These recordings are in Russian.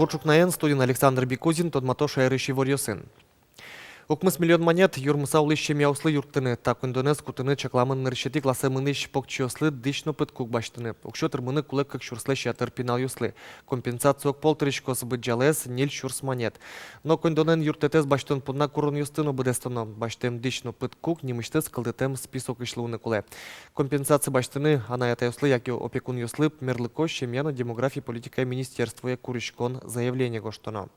Бурчукнаен студент Александр Бекузин, Тодматоша Эрыши Ворьосын. Окмыс миллион монет юрмыса улыщем яуслы юрттыны, так индонез кутыны чакламын нырщети классы мыныш покчослы дышно пыткук баштыны. Окшотыр мыны кулек как шурслы шатыр пинал юслы. Компенсацию полторичкос быджалес ниль шурс монет. Но кондонен юртетес баштын пудна курон юстыну быдестоно. Баштем дышно пыткук немыштыз кылдытем список ишлуны куле. Компенсация баштыны анаята юслы, яки опекун юслы, мерлыко щемьяно демографии политика министерства куришкон заявление гоштоно.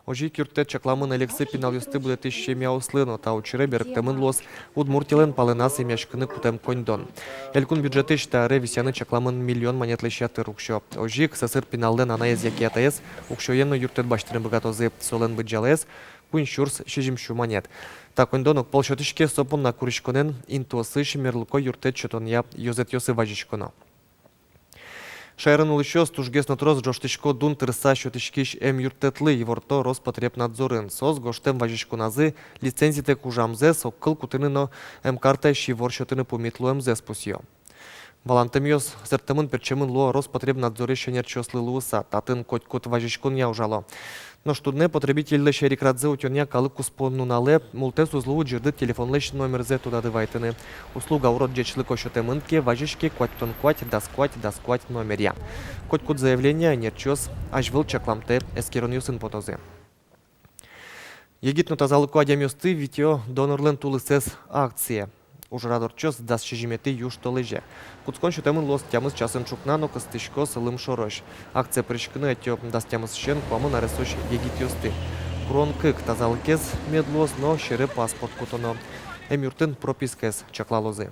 Ожи кюртет чакламын элексы пинал юсты будет ищем яуслыну, та учере берктемын лос удмуртилен палынас имяшкыны кутем коньдон. Элькун бюджеты штаре висяны чакламын миллион монет лещаты рукшо. Ожи ксасыр пиналден анаез якиатаез, укшоенно юртет баштырын богатозы солен быджалез, кун шурс шежимшу монет. Та коньдон полшотышке сопун на куришконен интуасы шимерлуко юртет чотон я юзет йосы важишконо. Шайрын улыщос тужгес натрос жоштышко дун тырса шотышкиш юртетлы еворто Роспотребнадзорын. Соз гоштем важишконазы лицензите кужамзе соккыл кутыныно карта шивор шотыны помитлу МЗ спусьё. Балантемьос сертемын перчемын ло Роспотребнадзоре шенерчослы луыса, татын коть-кот важишкон я ужало. Но штудне потребитель шерикрадзе утёня калык успонну нале, мултес узлу джирды телефонлеш номер зе туда дывайтыны. Услуга урод джечлы кошотемынке, важишки квать-тон квать, дасквать номеря. Коть-кот заявление нерчос, ажвыл чакламте, эскерон юсын потозе. Егит нотазалыку адямёсты витё донорлен тулысес акция. Ужрадорчос дас шижиметы юж толыже. Куцкон шутемын лос тямыз часым чукнано костышко сылым шорош. Акция пришкыны этё дас тямыз шен куамын аресош егит юсты. Крон кык тазалыкез медлос, но шере паспорт кутоно. Эмюртын пропискез чаклалозы.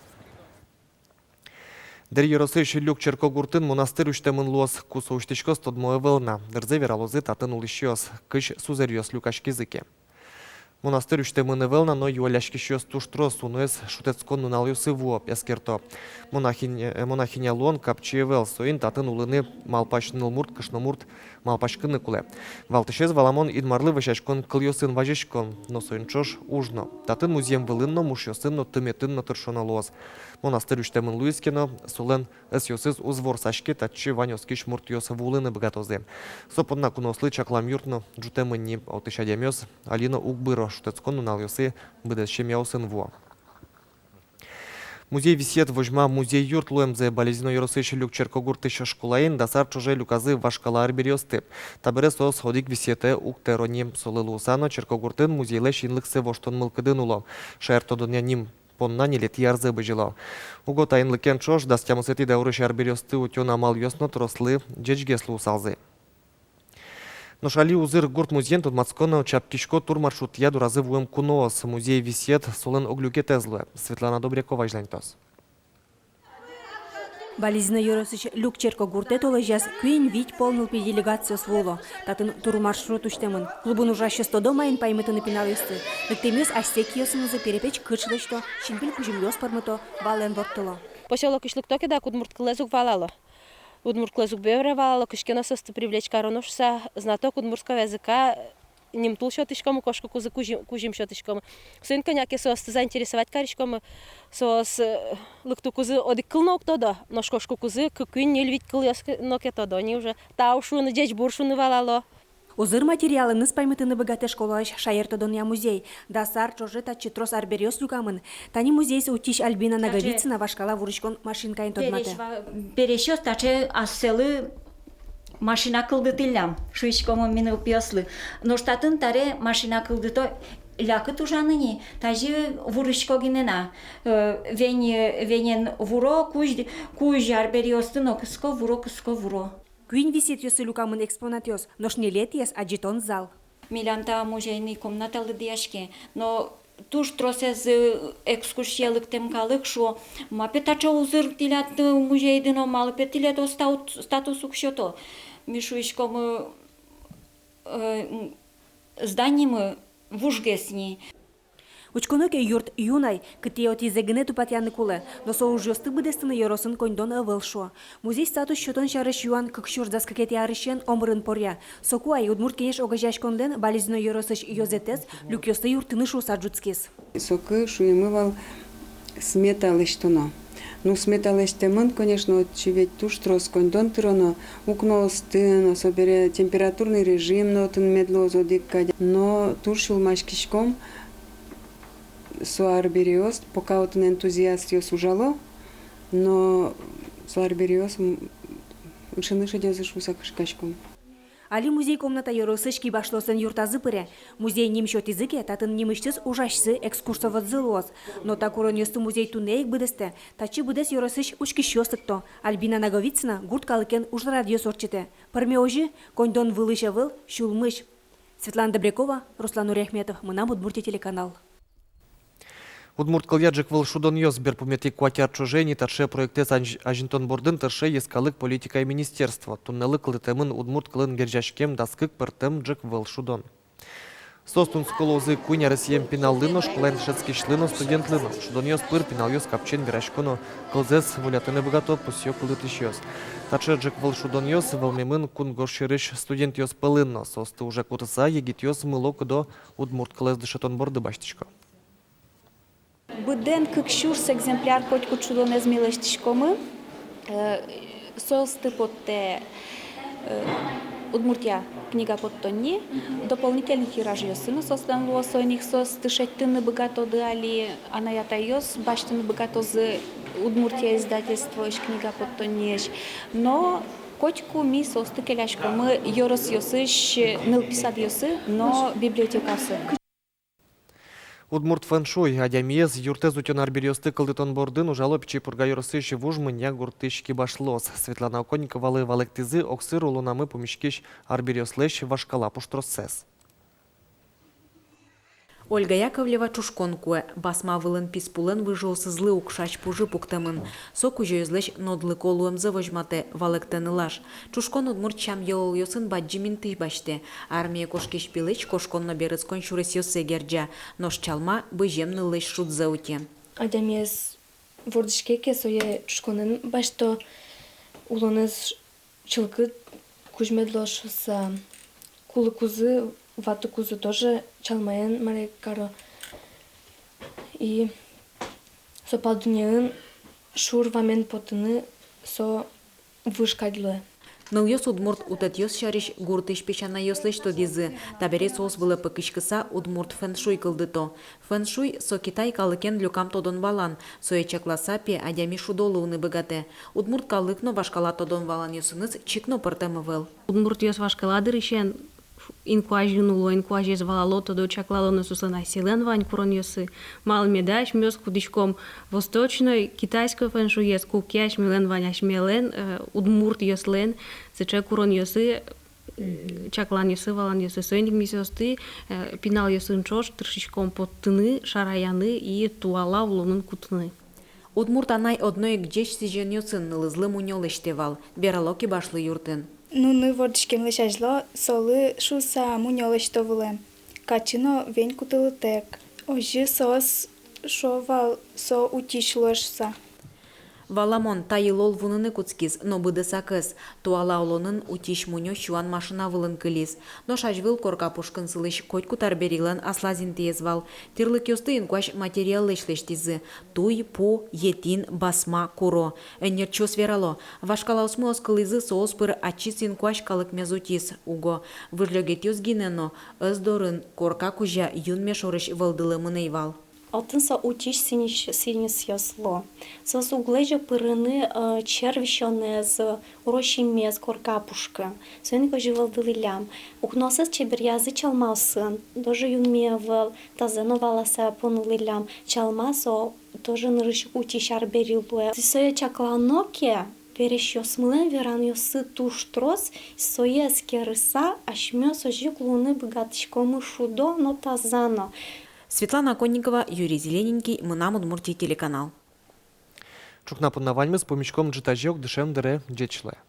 Дер еросыш люк черкогуртын монастырь уштемын лос кусо уштышкос тодмое вылна. Дерзе вералозы татын улышьос, кыш сузерьос люкашкизыке. Монастырь уштемын вылна, но юаляшкищос туштро сунуэс шутецкон нунал юсы во эскерто. Монахиня лон капчиевел соин татын улыны малпашныл мурт кышномурт малпашкыны куле. Валтышез валамон идмарлы вышашкон кыл юсын важишкон, но соинчош ужно. Татын музеем вылынно мушьосынно тыметынно тыршона лоз. Монастырь уштемын луискино сулен эс юсыз узвор сашки татчи ванёскиш мурт юсы вулыны богатозе. Сопонна кунослы чаклам юртно джутемынни аутышадямёс алина угбыро шутецкон нунал юсы быдащем яусын во. Музей висет вожма музей юрт луэмзе болезино юросыш люк черкогурты школаин дасар чуже люказы вашкала арберёсты. Табере сос ходик висете уктероним солы лусано черкогуртын музейле шинлыксы воштон мылкыдын уло. Шаертодоня ним понна нелет ярзы быжило. Уго тайнлыкен чош дастямысети даурыш арберёсты утён амал ёсно трослы джечгеслу усалзы. Но шали узыр гурт музейн тут мацкона чапкишко тур маршрут яду разы вуем куноос музей висет солен оглюке тезлы. Светлана Добрякова излянтос. Болезина юросыч люк черкогурте толыжас күйн вить полнил пи делегация своло. Татын тур маршрут уштемын. Клубун ужаще 100 домаин паймытыны пиналысты. Лыктемёс астекиосымызы перепеч кырчылышто, шинпил кужимлёс пармыто бален воттыло. Поселок Ишлыктоке да Удмурткылезук валало. Удмурткылезук бевре валало, кышкено состы привлечь коронувшся знаток удмуртского языка, немтул шотышкому, кошку кузы кужим шотышкому. Сын коняки сос заинтересовать каришкому, сос лыкту кузы одик кылнок тодо, но шкошку кузы кыкын не львить кыл ноке тодо, они уже таушуны, дечь буршуны валало. Озыр материалы ныс паймытыны богате школаш шаертодония музей. Дасар чожета читрос арберёс люкамын. Тани музейсы утиш Альбина Наговицына вашкала вурышкон машинкайын тодматы. Перещёс таче аселы машина кылдытылям. Шуишкому мины упьёслы. Но штатын таре машина кылдыто лякыт ужаныни. Тажи вурышко гинена. Венен вуро куж арберёсты но кыско вуро. Күйн висет ёсы люкамын экспонатёс, но шнелет ес аджитон зал. Милянта музейный комната лыдяшке, но туш тросез экскурсиялык темкалык шо мапетача узыр тилят музейдыно малыпет тилет статус укшото. Мишуишком зданием вужгесни. Учконоке юрт юнай, кытиоти зегне тупатяны куле, но соужёсты быдестыны йоросын коньдон ывылшо. Музей статус счетон шарыш юан кыкшурдас кыкети арышен омрын поря. Сокуай удмурт кенеш огажаш конлен балезино йоросыш йозетес, люкёсты юртыны шуса джуцкис. Сокы шуемывал смета лыштуно. Ну, сметалештемын, конечно, очевидь туш троскон дон троно, укностын, собере температурный режим, но тын медлозо диккаде. Но туш шулмашкишком суарбериоз, пока вот энтузиаст ее сужало, но суарбериоз ушыныша дезыш усакышкашком. Али музей комната yorosышки башлосын юртазы пыре. Музей немшот языке татын немыштыз ужашсы экскурсовод зылоз. Но так уронёсты музей тунеек быдысты. Тачы быдыс yorosыш учки шёстыкто. Альбина Наговицына гурт калыкен уж радио сорчыты. Пырме ожи коньдон вылыша выл шулмыш. Светлана Добрякова, Руслан Уряхметов, Мынам Удмуртия телеканал. Удмурт кыльяджик выл шудон йос бер пуметик кватяр чужени тарше проектес ажинтон бордын тарше ескалык политика и министерство. Туннелы кылытемын удмурт кылын гержашкем даскык пыртем джик выл шудон. Состун сколозы куня Россием пиналлыно, школайн шецкий шлыно студентлыно. Шудон йос пыр пинал йос капчен берашконо кылзес вулятыны богато пусё кылытыш йос. Тарше джик выл шудон йос вылмемын кун горширыш студент йос пылынно. Состы уже кутыса егит йос мыло кудо удмурт кылез дышатон борды баштичко. Буден кыкшурс экземпляр хоть кучудон измилештишкомы, солсты потте Удмуртия книга подтонни, дополнительный тираж йосыны состан луосойних сос тышеттыны богато дали, анаята йос баштыны богато з Удмуртия издательство иш книга подтонниш, но котику ми состы келяшкомы йорос йосыш ныл писад йосы, но библиотекасы. Удмурт фэншуй, адямиез, юртез утенар берёсты кылдытон бордын, ужало пичи пурга юросыш вужмыня гуртышки башлос. Светлана Оконниковалы валектизы оксыр улунамы помещкиш арберёслэш вашкала пуштросес. Ольга Яковлева чушконкуе, басма вылын писпулен выжоусызлы укшач пужы пуктемын. Соку жөзлеш нодлы колуем завожмате валектенылаш. Чушкон удмуртчам йол йосын баджимин тыш баште. Армия кошкиш пилыч кошконно берыцкон шурес йосе герджа. Нош чалма быжемны лыш шудзауте. Адамиез вордышкеке сое чушконын башто улоныз чылгы кужмедлошуса кулы кузы вату кузу тоже чалмаян марекаро. И со падунеын шур вамен потыны со вышкадлы. Ныл йос удмурт утет йос шариш гуртыш печана йослеш то дизы. Табере сос было пыкышкыса удмурт фэншуй кылдыто. Фэншуй со Китай калыкен люкам тодон балан. Сое чакласа пе адями шудолы уны быгате. Удмурт калыкно вашкала тодон балан йосыныз чикно пыртемы вел. Удмурт йос вашкаладыр ишен инкуажинуло, инкуажез валало, до чаклало на суслана селен вань куроньосы. Мал медаш, мёс кудичком восточной, китайской фэншуез, кукяш, милен ваняш мелен, удмурт йослен, сече куроньосы, чаклан йосы, валан йосы, сойник мисосты, пинал йосын чош, тршичком подтыны, шараяны и туала улонын кутыны. Удмурт анай одной гджеч сижен йосын нылызлы муньолештевал, бералоки башлы юртын. Нуны вордышкем лешажло, солы шуса муньолештовыле. Качино вень кутылытек. Ожи сос шовал со утишлошса. Валамон тайылол вуныны куцкиз, но быдыса кыз. Туала олонын утиш муньо шуан машина вылын кылиз. Но шажвыл корка пушкын сылыш коть кутар берилан аслазин тезвал. Тирлык ёсты инкуаш материал лешлештизы. Туй, пу, етин, басма, куро. Эннер чос верало. Вашкала усмылос кылызы соос пыр ачис инкуаш калык мезутис. Уго. Выжлёгет ёс гинено. Ыздорын корка кужа юн мешорыш вылдылы мынейвал. Алтынса утиш синис ясло. Сос углежа пырыны червищоне з урошимез коркапушка. Сойника живалдылилям. Ухносыз чеберязы чалмасын. Дожи юнмевал. Тазеноваласа понылилям. Чалмасо тоже нырыш утиш арберилуе. Сое чакланоке. Перещё смылен веран ёсы туш трос. Сое скерыса. Ашмёс ожик луны богатышкомы шудо, но тазано. Светлана Оконникова, Юрий Зелененький, Мынам Удмуртия телеканал. Чукнапын навальмыз помещком джитажок дышем дыре джечле.